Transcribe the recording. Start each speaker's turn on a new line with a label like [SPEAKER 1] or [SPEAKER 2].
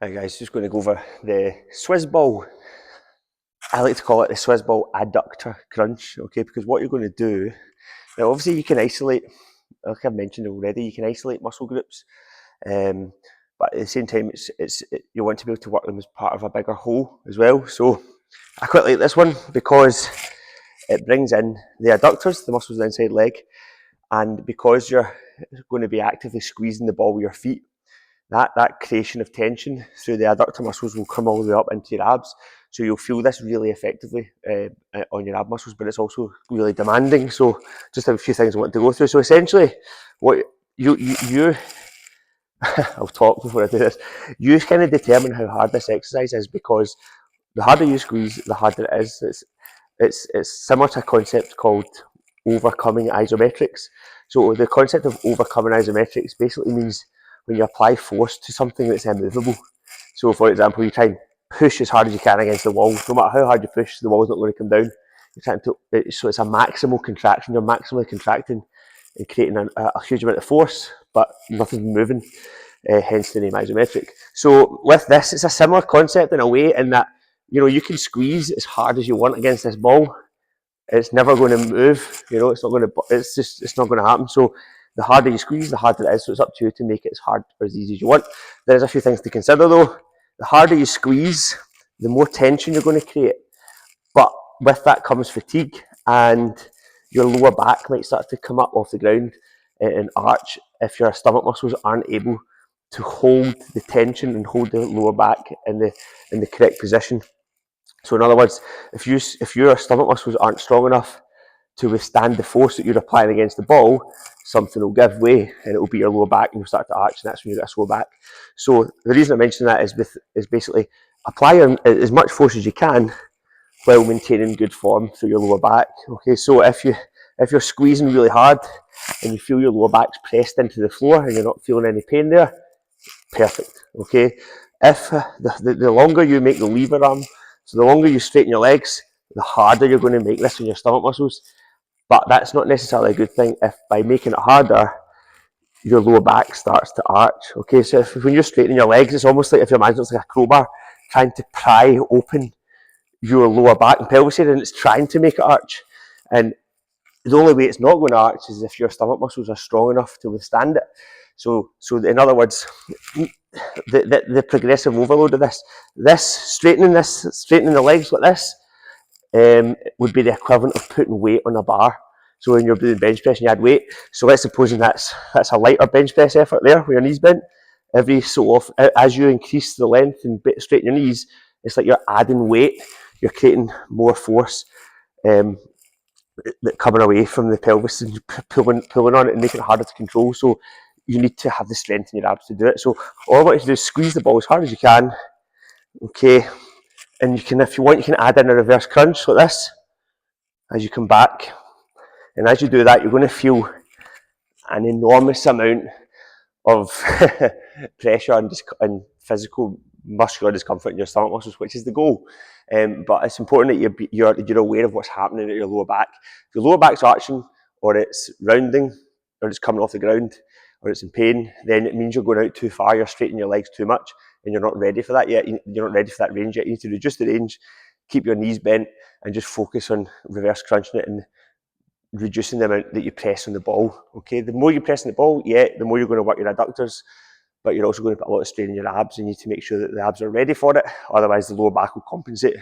[SPEAKER 1] Hi guys, just going to go over the Swiss ball. I like to call it the Swiss ball adductor crunch, okay? Because what you're going to do, now obviously you can isolate, like I've mentioned already, you can isolate muscle groups, um, but at the same time, you want to be able to work them as part of a bigger whole as well. So I quite like this one because it brings in the adductors, the muscles of the inside leg, and because you're going to be actively squeezing the ball with your feet, that creation of tension through the adductor muscles will come all the way up into your abs. So you'll feel this really effectively on your ab muscles, but it's also really demanding. So just a few things I want to go through. So essentially, what you I'll talk before I do this. You kind of determine how hard this exercise is because the harder you squeeze, the harder it is. It's similar to a concept called overcoming isometrics. So the concept of overcoming isometrics basically means when you apply force to something that's immovable. So for example, you try and push as hard as you can against the wall. No matter how hard you push, the wall's not going to come down. You're trying to, so it's a maximal contraction. You're maximally contracting and creating a huge amount of force, but nothing moving. Hence the name isometric. So with this, it's a similar concept in a way in that you can squeeze as hard as you want against this ball. It's never going to move. It's not going to. It's not going to happen. So the harder you squeeze, the harder it is. So it's up to you to make it as hard or as easy as you want. There's a few things to consider though. The harder you squeeze, the more tension you're going to create. But with that comes fatigue, and your lower back might start to come up off the ground and arch if your stomach muscles aren't able to hold the tension and hold the lower back in the correct position. So in other words, if your stomach muscles aren't strong enough to withstand the force that you're applying against the ball, something will give way and it will be your lower back and you'll start to arch, and that's when you get a sore back. So the reason I mention that is basically apply as much force as you can while maintaining good form through your lower back. Okay, so if you're squeezing really hard and you feel your lower back's pressed into the floor and you're not feeling any pain there, perfect. Okay, if the longer you make the lever arm, so the longer you straighten your legs, the harder you're going to make this on your stomach muscles. But that's not necessarily a good thing if by making it harder, your lower back starts to arch. Okay, so when you're straightening your legs, it's almost like if your imagine it's like a crowbar trying to pry open your lower back and pelvis area, and it's trying to make it arch. And the only way it's not going to arch is if your stomach muscles are strong enough to withstand it. So in other words, the progressive overload of this straightening the legs like this would be the equivalent of putting weight on a bar. So when you're doing bench press and you add weight, so let's suppose that's a lighter bench press effort there with your knees bent. Every so often, as you increase the length and straighten your knees, it's like you're adding weight. You're creating more force that coming away from the pelvis and pulling on it and making it harder to control. So you need to have the strength in your abs to do it. So all I want you to do is squeeze the ball as hard as you can. Okay, and you can, if you want, you can add in a reverse crunch like this as you come back. And as you do that, you're going to feel an enormous amount of pressure and physical muscular discomfort in your stomach muscles, which is the goal. But it's important that you're aware of what's happening at your lower back. If your lower back's arching, or it's rounding, or it's coming off the ground, or it's in pain, then it means you're going out too far, you're straightening your legs too much, and you're not ready for that yet. You're not ready for that range yet. You need to reduce the range, keep your knees bent, and just focus on reverse crunching it and reducing the amount that you press on the ball. Okay, the more you press on the ball, the more you're going to work your adductors, but you're also going to put a lot of strain in your abs, and you need to make sure that the abs are ready for it. Otherwise, the lower back will compensate